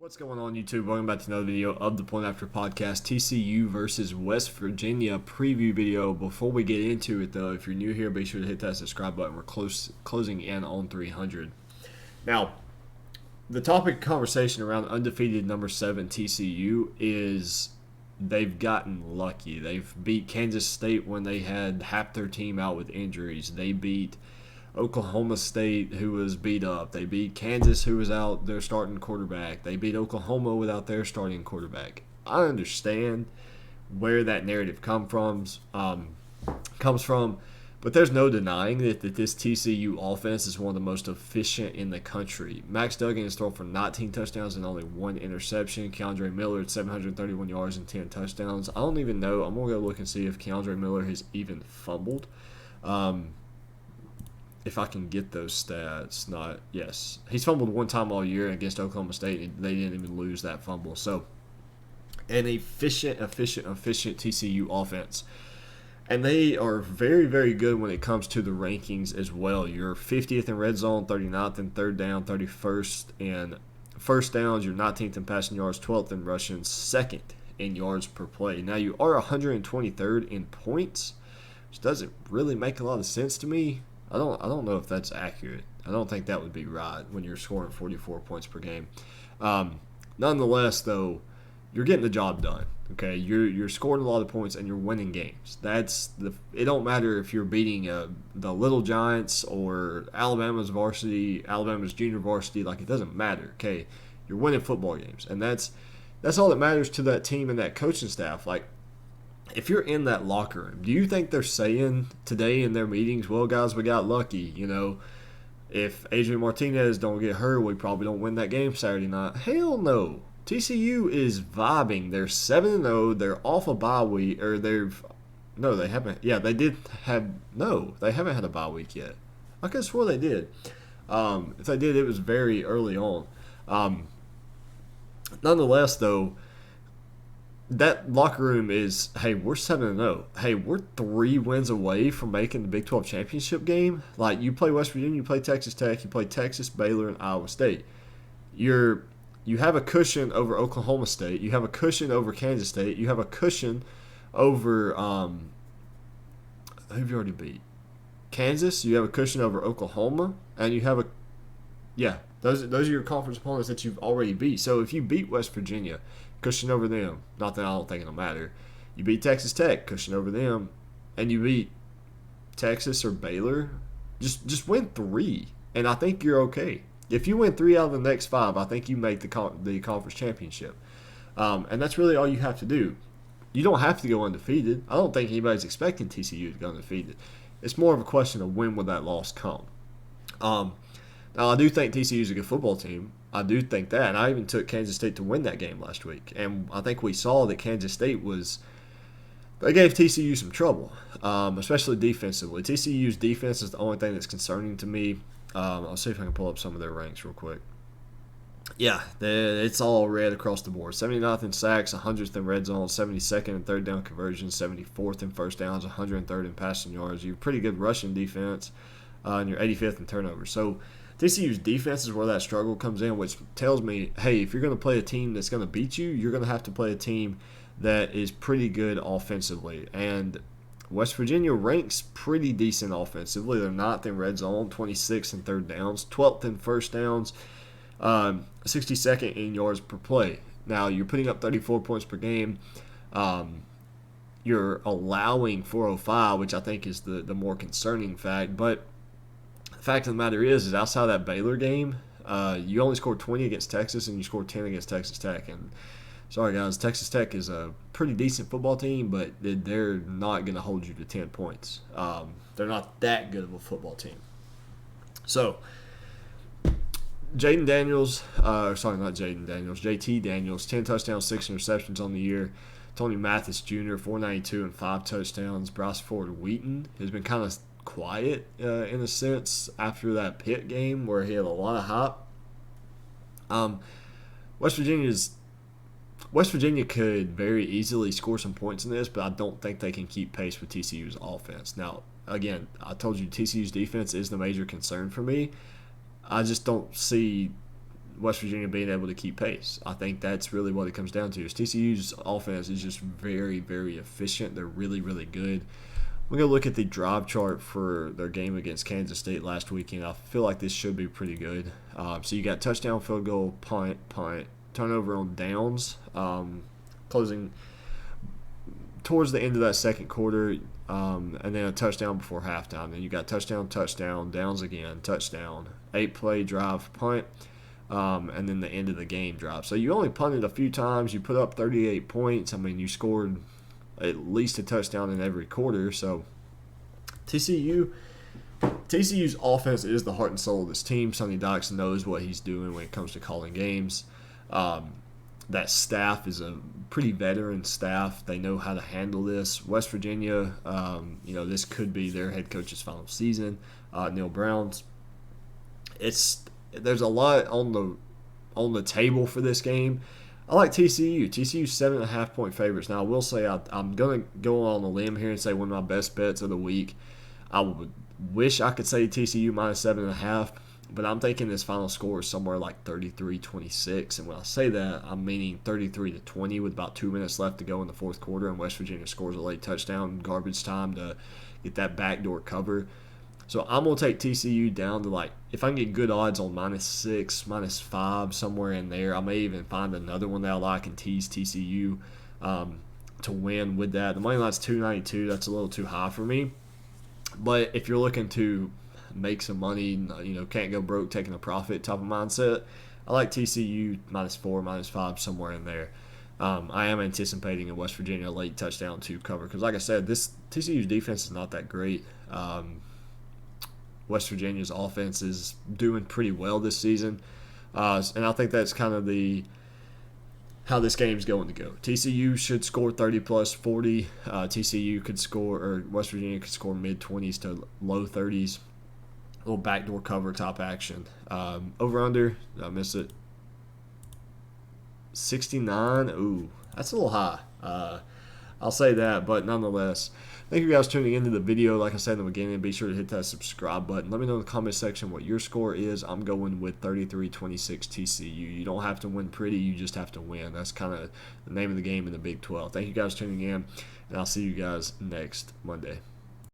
What's going on, YouTube? Welcome back to another video of the Point After Podcast. TCU versus West Virginia preview video. Before we get into it, though, if you're new here, be sure to hit that subscribe button. We're closing in on 300. Now, the topic of conversation around undefeated number 7 TCU is they've gotten lucky. They've beat Kansas State when they had half their team out with injuries. They beat Oklahoma State, who was beat up. They beat Kansas, who was out their starting quarterback. They beat Oklahoma without their starting quarterback. I understand where that narrative comes from, but there's no denying that this TCU offense is one of the most efficient in the country. Max Duggan has thrown for 19 touchdowns and only 1 interception. Keandre Miller at 731 yards and 10 touchdowns. I don't even know. I'm going to go look and see if Keandre Miller has even fumbled. If I can get those stats, yes. He's fumbled one time all year against Oklahoma State. They didn't even lose that fumble. So, an efficient TCU offense. And they are very, very good when it comes to the rankings as well. You're 50th in red zone, 39th in third down, 31st in first downs. You're 19th in passing yards, 12th in rushing, 2nd in yards per play. Now, you are 123rd in points, which doesn't really make a lot of sense to me. I don't know if that's accurate. I don't think that would be right when you're scoring 44 points per game. Nonetheless, though, you're getting the job done. Okay, you're scoring a lot of points and you're winning games. It don't matter if you're beating the Little Giants or Alabama's junior varsity. Like, it doesn't matter. Okay, you're winning football games, and that's all that matters to that team and that coaching staff. Like, if you're in that locker room, do you think they're saying today in their meetings, well, guys, we got lucky, if Adrian Martinez don't get hurt, we probably don't win that game Saturday night? Hell no. TCU is vibing. They're 7-0. They're off a bye week, or they haven't. Yeah, they haven't had a bye week yet. I could have swore they did. If they did, it was very early on. Nonetheless, though, that locker room is, hey, we're 7-0. Hey, we're 3 wins away from making the Big 12 championship game. Like, you play West Virginia, you play Texas Tech, you play Texas, Baylor, and Iowa State. You have a cushion over Oklahoma State. You have a cushion over Kansas State. You have a cushion over who have you already beat? Kansas. You have a cushion over Oklahoma, and you have those are your conference opponents that you've already beat. So if you beat West Virginia, cushion over them. Not that I don't think it'll matter. You beat Texas Tech, cushion over them, and you beat Texas or Baylor. Just win 3, and I think you're okay. If you win 3 out of the next 5, I think you make the conference championship, and that's really all you have to do. You don't have to go undefeated. I don't think anybody's expecting TCU to go undefeated. It's more of a question of when will that loss come. Now, I do think TCU is a good football team. I do think that, and I even took Kansas State to win that game last week. And I think we saw that Kansas State they gave TCU some trouble, especially defensively. TCU's defense is the only thing that's concerning to me. I'll see if I can pull up some of their ranks real quick. Yeah, it's all red across the board. 79th in sacks, 100th in red zone, 72nd in third down conversions, 74th in first downs, 103rd in passing yards. You're pretty good rushing defense, and you're 85th in turnovers. So TCU's defense is where that struggle comes in, which tells me, hey, if you're going to play a team that's going to beat you, you're going to have to play a team that is pretty good offensively. And West Virginia ranks pretty decent offensively. They're 9th in red zone, 26th in third downs, 12th in first downs, 62nd in yards per play. Now, you're putting up 34 points per game. You're allowing 405, which I think is the more concerning fact. But the fact of the matter is outside that Baylor game, you only scored 20 against Texas and you scored 10 against Texas Tech. And sorry, guys, Texas Tech is a pretty decent football team, but they're not going to hold you to 10 points. They're not that good of a football team. So, JT Daniels, 10 touchdowns, 6 interceptions on the year. Tony Mathis Jr., 492 and 5 touchdowns. Bryce Ford Wheaton has been kind of quiet in a sense after that Pitt game where he had a lot of hype. West Virginia could very easily score some points in this, but I don't think they can keep pace with TCU's offense. Now, again, I told you TCU's defense is the major concern for me. I just don't see West Virginia being able to keep pace. I think that's really what it comes down to. Is TCU's offense is just very, very efficient. They're really, really good. We're going to look at the drive chart for their game against Kansas State last weekend. I feel like this should be pretty good. So you got touchdown, field goal, punt, turnover on downs, closing towards the end of that second quarter, and then a touchdown before halftime. Then you got touchdown, downs again, touchdown, 8-play drive, punt, and then the end of the game drive. So you only punted a few times. You put up 38 points. I mean, you scored at least a touchdown in every quarter. So TCU's offense is the heart and soul of this team. Sonny Dykes knows what he's doing when it comes to calling games. That staff is a pretty veteran staff. They know how to handle this. West Virginia, this could be their head coach's final season. Neil Brown's. There's a lot on the table for this game. I like TCU. TCU's 7.5-point favorites. Now, I will say I'm going to go on a limb here and say one of my best bets of the week. I would wish I could say TCU minus 7.5, but I'm thinking this final score is somewhere like 33-26. And when I say that, I'm meaning 33-20 with about 2 minutes left to go in the fourth quarter, and West Virginia scores a late touchdown, garbage time to get that backdoor cover. So I'm going to take TCU down to, if I can get good odds on -6, -5, somewhere in there. I may even find another one that I like and tease TCU to win with that. The money line's 292. That's a little too high for me. But if you're looking to make some money, can't go broke taking a profit type of mindset, I like TCU -4, -5, somewhere in there. I am anticipating a West Virginia late touchdown to cover because, like I said, this TCU's defense is not that great. West Virginia's offense is doing pretty well this season, and I think that's kind of how this game's going to go. TCU should score 30 + 40. TCU could score, or West Virginia could score mid-20s to low 30s. A little backdoor cover type action. Over under, I missed it. 69. Ooh, that's a little high. I'll say that, but nonetheless, thank you guys for tuning into the video. Like I said in the beginning, be sure to hit that subscribe button. Let me know in the comment section what your score is. I'm going with 33-26 TCU. You don't have to win pretty, you just have to win. That's kind of the name of the game in the Big 12. Thank you guys for tuning in, and I'll see you guys next Monday.